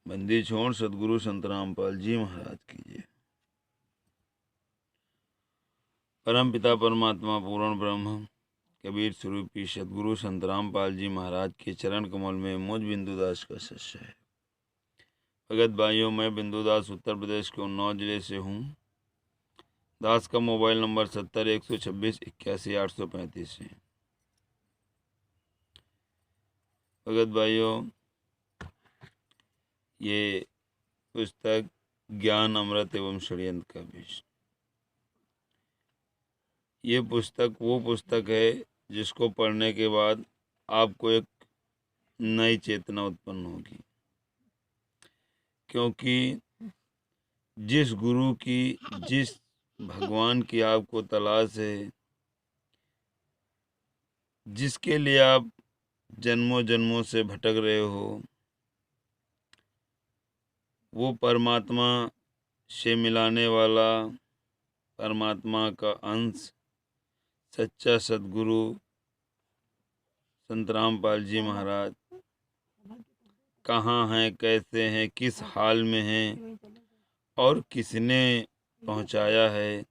बंदी छोड़ सदगुरु संत रामपाल जी महाराज की जय। परम पिता परमात्मा पूर्ण ब्रह्म कबीर स्वरूपी सदगुरु संत रामपाल जी महाराज के चरण कमल में मुझ बिंदुदास का शिष्य है। भगत भाइयों, मैं बिंदुदास उत्तर प्रदेश के उन्नाव जिले से हूँ। दास का मोबाइल नंबर 70 126 81 835 है। भगत भाइयों, ये पुस्तक ज्ञान अमृत एवं षड्यंत्र का बीज, ये पुस्तक वो पुस्तक है जिसको पढ़ने के बाद आपको एक नई चेतना उत्पन्न होगी, क्योंकि जिस गुरु की, जिस भगवान की आपको तलाश है, जिसके लिए आप जन्मों जन्मों से भटक रहे हो, वो परमात्मा से मिलाने वाला, परमात्मा का अंश, सच्चा सदगुरु संत रामपाल जी महाराज कहाँ हैं, कैसे हैं, किस हाल में हैं और किसने पहुंचाया है,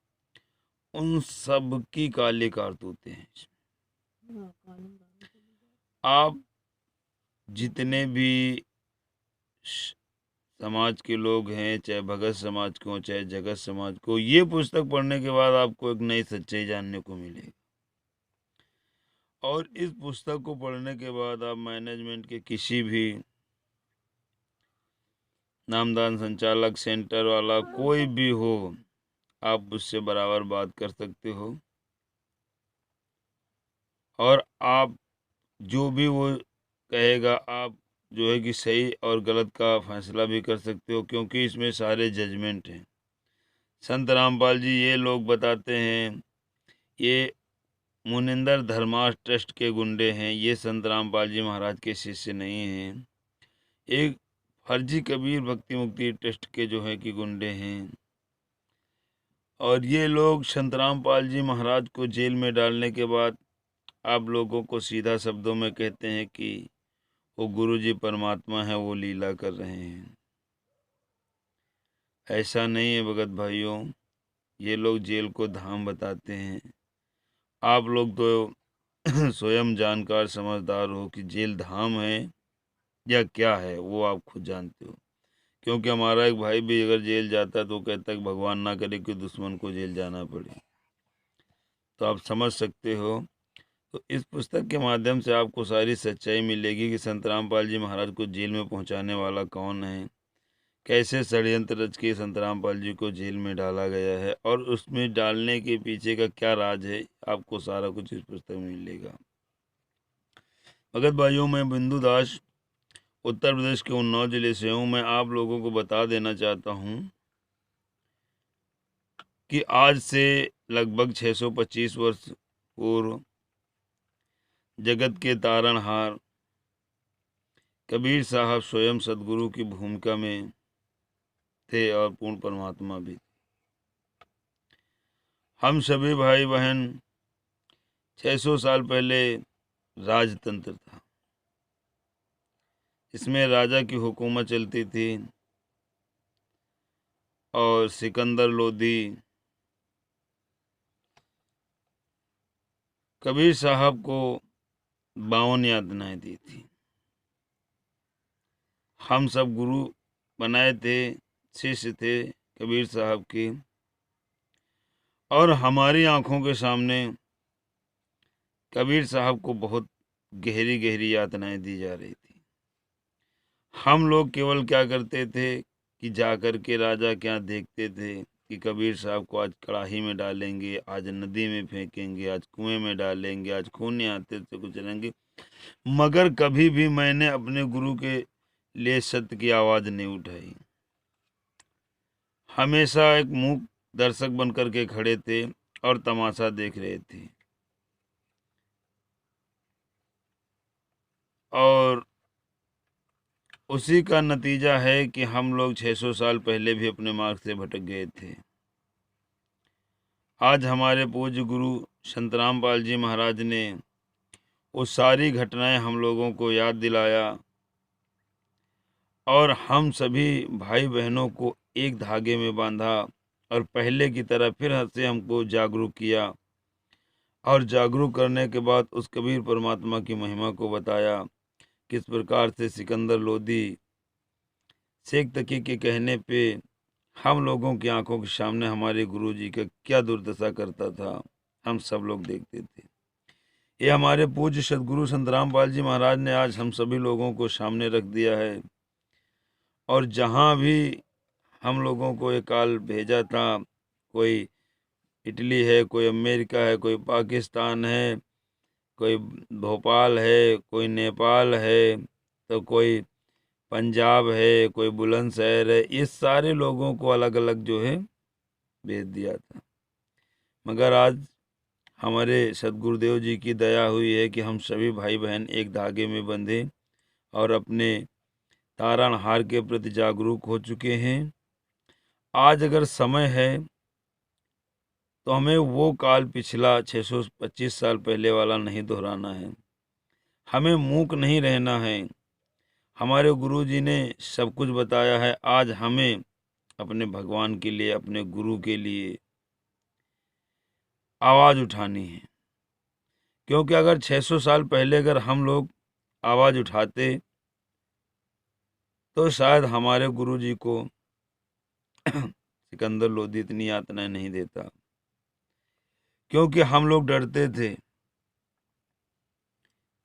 उन सब की काली कारतूतें हैं। आप जितने भी समाज के लोग हैं, चाहे भगत समाज को हो चाहे जगत समाज को, ये पुस्तक पढ़ने के बाद आपको एक नई सच्चाई जानने को मिलेगी। और इस पुस्तक को पढ़ने के बाद आप मैनेजमेंट के किसी भी नामदान संचालक, सेंटर वाला कोई भी हो, आप उससे बराबर बात कर सकते हो और आप जो भी वो कहेगा, आप जो है कि सही और गलत का फैसला भी कर सकते हो, क्योंकि इसमें सारे जजमेंट हैं। संत रामपाल जी ये लोग बताते हैं, ये मुनिंदर धर्मार्थ ट्रस्ट के गुंडे हैं, ये संत रामपाल जी महाराज के शिष्य नहीं हैं। एक फर्जी कबीर भक्ति मुक्ति ट्रस्ट के जो है कि गुंडे हैं। और ये लोग संत रामपाल जी महाराज को जेल में डालने के बाद आप लोगों को सीधा शब्दों में कहते हैं कि वो गुरु जी परमात्मा है, वो लीला कर रहे हैं। ऐसा नहीं है भगत भाइयों, ये लोग जेल को धाम बताते हैं। आप लोग तो स्वयं जानकार समझदार हो कि जेल धाम है या क्या है, वो आप खुद जानते हो। क्योंकि हमारा एक भाई भी अगर जेल जाता है तो कहता है कि भगवान ना करे कि दुश्मन को जेल जाना पड़े। तो आप समझ सकते हो। तो इस पुस्तक के माध्यम से आपको सारी सच्चाई मिलेगी कि संत रामपाल जी महाराज को जेल में पहुंचाने वाला कौन है, कैसे षड्यंत्र रच के संत रामपाल जी को जेल में डाला गया है और उसमें डालने के पीछे का क्या राज है, आपको सारा कुछ इस पुस्तक में मिलेगा। भगत भाइयों, मैं बिंदु दास उत्तर प्रदेश के उन्नाव जिले से हूँ। मैं आप लोगों को बता देना चाहता हूँ कि आज से लगभग 625 वर्ष पूर्व जगत के तारणहार कबीर साहब स्वयं सदगुरु की भूमिका में थे और पूर्ण परमात्मा भी। हम सभी भाई बहन, 600 साल पहले राजतंत्र था, इसमें राजा की हुकूमत चलती थी और सिकंदर लोधी कबीर साहब को 52 यातनाएं दी थी। हम सब गुरु बनाए थे, शिष्य थे कबीर साहब के, और हमारी आंखों के सामने कबीर साहब को बहुत गहरी गहरी यातनाएं दी जा रही थी। हम लोग केवल क्या करते थे कि जाकर के राजा क्या देखते थे कि कबीर साहब को आज कड़ाही में डालेंगे, आज नदी में फेंकेंगे, आज कुएं में डालेंगे, आज खून आते से कुछ करेंगे, मगर कभी भी मैंने अपने गुरु के लिए सत्य की आवाज़ नहीं उठाई। हमेशा एक मूक दर्शक बन करके खड़े थे और तमाशा देख रहे थे। और उसी का नतीजा है कि हम लोग 600 साल पहले भी अपने मार्ग से भटक गए थे। आज हमारे पूज्य गुरु संत रामपाल जी महाराज ने वो सारी घटनाएं हम लोगों को याद दिलाया और हम सभी भाई बहनों को एक धागे में बांधा और पहले की तरह फिर से हमको जागरूक किया। और जागरूक करने के बाद उस कबीर परमात्मा की महिमा को बताया, किस प्रकार से सिकंदर लोदी शेख तकी के कहने पे हम लोगों की आंखों के सामने हमारे गुरु जी का क्या दुर्दशा करता था, हम सब लोग देखते थे। ये हमारे पूज्य सदगुरु संत रामपाल जी महाराज ने आज हम सभी लोगों को सामने रख दिया है। और जहाँ भी हम लोगों को ये काल भेजा था, कोई इटली है, कोई अमेरिका है, कोई पाकिस्तान है, कोई भोपाल है, कोई नेपाल है, तो कोई पंजाब है, कोई बुलंदशहर है, ये सारे लोगों को अलग अलग जो है भेज दिया था। मगर आज हमारे सदगुरुदेव जी की दया हुई है कि हम सभी भाई बहन एक धागे में बंधे और अपने तारणहार के प्रति जागरूक हो चुके हैं। आज अगर समय है तो हमें वो काल पिछला 625 साल पहले वाला नहीं दोहराना है। हमें मूक नहीं रहना है। हमारे गुरु जी ने सब कुछ बताया है। आज हमें अपने भगवान के लिए, अपने गुरु के लिए आवाज़ उठानी है। क्योंकि अगर 600 साल पहले अगर हम लोग आवाज़ उठाते तो शायद हमारे गुरु जी को सिकंदर लोधी इतनी यातनाएं नहीं देता। क्योंकि हम लोग डरते थे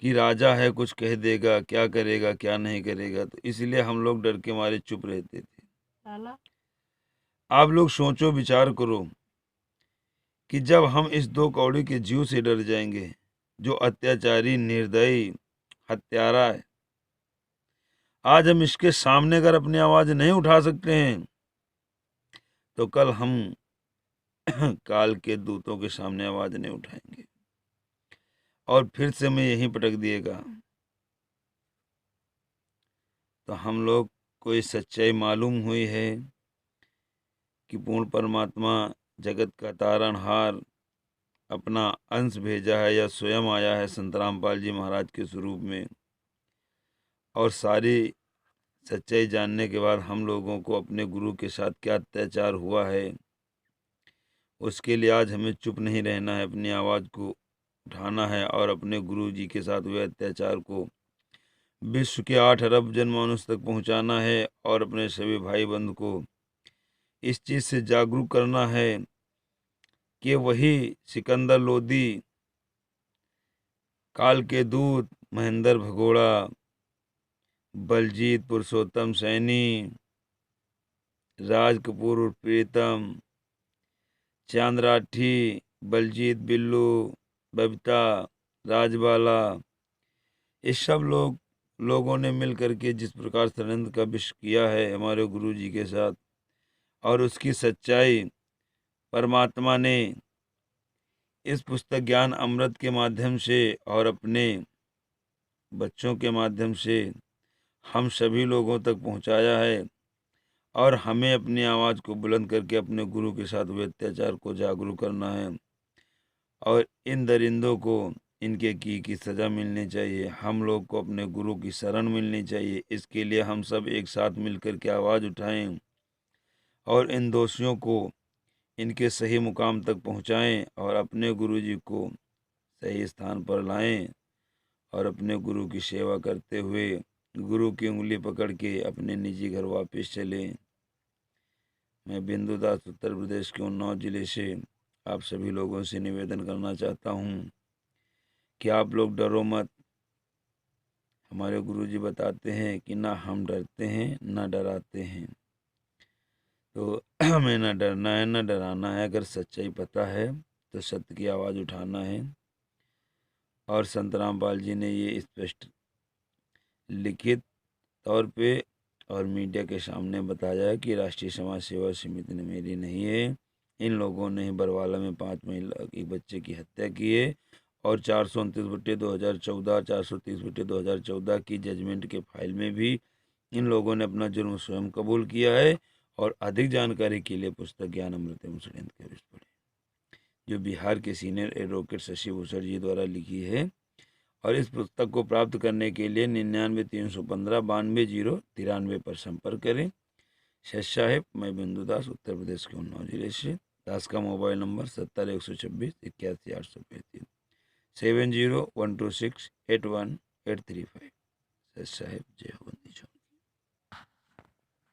कि राजा है, कुछ कह देगा, क्या करेगा क्या नहीं करेगा, तो इसलिए हम लोग डर के मारे चुप रहते थे। आप लोग सोचो, विचार करो कि जब हम इस दो कौड़ी के जीव से डर जाएंगे, जो अत्याचारी, निर्दयी, हत्यारा है, आज हम इसके सामने अगर अपनी आवाज नहीं उठा सकते हैं तो कल हम काल के दूतों के सामने आवाज नहीं उठाएंगे और फिर से हमें यहीं पटक दिएगा। तो हम लोग को ये सच्चाई मालूम हुई है कि पूर्ण परमात्मा जगत का तारणहार अपना अंश भेजा है या स्वयं आया है संत रामपाल जी महाराज के स्वरूप में। और सारी सच्चाई जानने के बाद हम लोगों को अपने गुरु के साथ क्या अत्याचार हुआ है, उसके लिए आज हमें चुप नहीं रहना है, अपनी आवाज़ को उठाना है और अपने गुरु जी के साथ हुए अत्याचार को विश्व के 8 अरब जनमानस तक पहुंचाना है और अपने सभी भाई बंधु को इस चीज़ से जागरूक करना है कि वही सिकंदर लोदी, काल के दूत, महेंद्र भगोड़ा, बलजीत पुरुषोत्तम सैनी, राज कपूर और प्रीतम, चांद राठी, बलजीत बिल्लू, बबीता, राजबाला, ये सब लोगों ने मिल करके जिस प्रकार षड्यंत्र का विष किया है हमारे गुरु जी के साथ, और उसकी सच्चाई परमात्मा ने इस पुस्तक ज्ञान अमृत के माध्यम से और अपने बच्चों के माध्यम से हम सभी लोगों तक पहुंचाया है। और हमें अपनी आवाज़ को बुलंद करके अपने गुरु के साथ हुए अत्याचार को जागरूक करना है और इन दरिंदों को इनके की सज़ा मिलनी चाहिए। हम लोग को अपने गुरु की शरण मिलनी चाहिए। इसके लिए हम सब एक साथ मिलकर के आवाज़ उठाएं और इन दोषियों को इनके सही मुकाम तक पहुंचाएं और अपने गुरु जी को सही स्थान पर लाएं और अपने गुरु की सेवा करते हुए गुरु की उंगली पकड़ के अपने निजी घर वापस चलें। मैं बिंदु दास उत्तर प्रदेश के उन्नाव जिले से आप सभी लोगों से निवेदन करना चाहता हूँ कि आप लोग डरो मत। हमारे गुरुजी बताते हैं कि ना हम डरते हैं ना डराते हैं, तो हमें ना डरना है ना डराना है। अगर सच्चाई पता है तो सत्य की आवाज़ उठाना है। और संत रामपाल जी ने ये स्पष्ट लिखित तौर पे और मीडिया के सामने बताया है कि राष्ट्रीय समाज सेवा समिति ने मेरी नहीं है, इन लोगों ने बरवाला में 5 महिला एक बच्चे की हत्या की है और 429/2014, 430/2014 की जजमेंट के फाइल में भी इन लोगों ने अपना जुर्म स्वयं कबूल किया है। और अधिक जानकारी के लिए पुस्तक ज्ञान अमृत एवं षड्यंत्र के विषय पढ़ें, जो बिहार के सीनियर एडवोकेट शशि भूषण जी द्वारा लिखी है और इस पुस्तक को प्राप्त करने के लिए 99 315 92 0 93 पर संपर्क करें। शेष साहेब, मैं बिंदु दास, उत्तर प्रदेश के उन्नाव जिले से। दास का मोबाइल नंबर 70 126 81 835 70 126 81 835। शेष साहेब, जय हो।